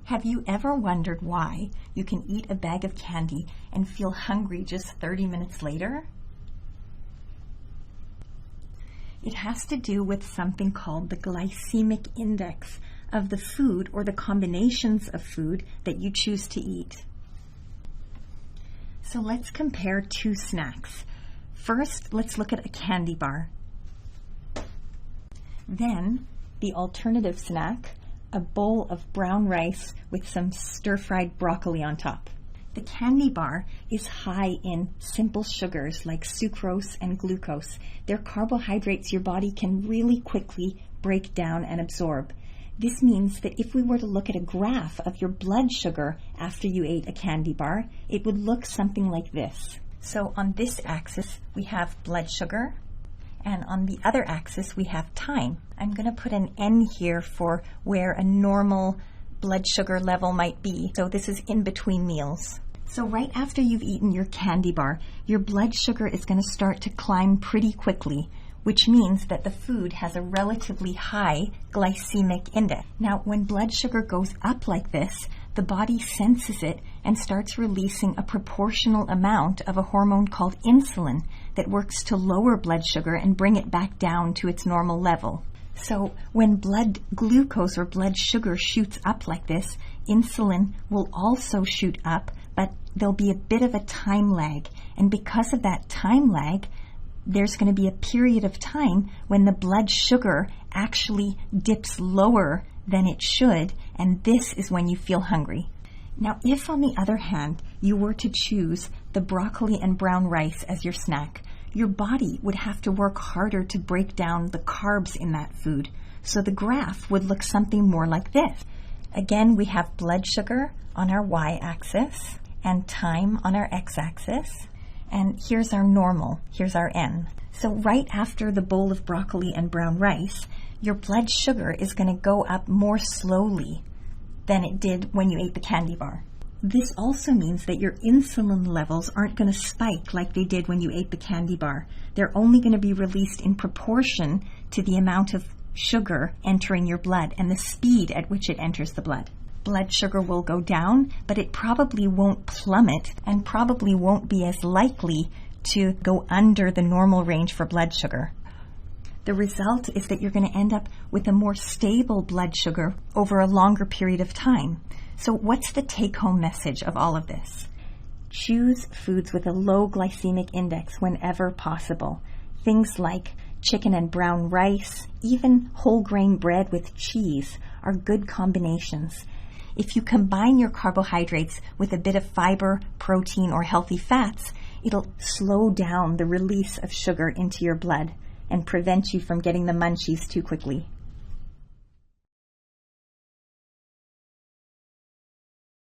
Have you ever wondered why you can eat a bag of candy and feel hungry just 30 minutes later? It has to do with something called the glycemic index of the food or the combinations of food that you choose to eat. So let's compare two snacks. First, let's look at a candy bar. Then, the alternative snack, a bowl of brown rice with some stir-fried broccoli on top. The candy bar is high in simple sugars like sucrose and glucose. They're carbohydrates your body can really quickly break down and absorb. This means that if we were to look at a graph of your blood sugar after you ate a candy bar, it would look something like this. So on this axis, we have blood sugar, and on the other axis, we have time. I'm going to put an N here for where a normal blood sugar level might be. So this is in between meals. So right after you've eaten your candy bar, your blood sugar is going to start to climb pretty quickly, which means that the food has a relatively high glycemic index. Now, when blood sugar goes up like this, the body senses it and starts releasing a proportional amount of a hormone called insulin that works to lower blood sugar and bring it back down to its normal level. So when blood glucose or blood sugar shoots up like this, insulin will also shoot up, but there'll be a bit of a time lag. And because of that time lag, there's going to be a period of time when the blood sugar actually dips lower than it should, and this is when you feel hungry. Now, if on the other hand, you were to choose the broccoli and brown rice as your snack, your body would have to work harder to break down the carbs in that food. So the graph would look something more like this. Again, we have blood sugar on our y-axis and time on our x-axis. And here's our normal, here's our N. So right after the bowl of broccoli and brown rice, your blood sugar is going to go up more slowly than it did when you ate the candy bar. This also means that your insulin levels aren't going to spike like they did when you ate the candy bar. They're only going to be released in proportion to the amount of sugar entering your blood and the speed at which it enters the blood. Blood sugar will go down, but it probably won't plummet and probably won't be as likely to go under the normal range for blood sugar. The result is that you're going to end up with a more stable blood sugar over a longer period of time. So what's the take-home message of all of this? Choose foods with a low glycemic index whenever possible. Things like chicken and brown rice, even whole grain bread with cheese are good combinations. If you combine your carbohydrates with a bit of fiber, protein, or healthy fats, it'll slow down the release of sugar into your blood and prevent you from getting the munchies too quickly.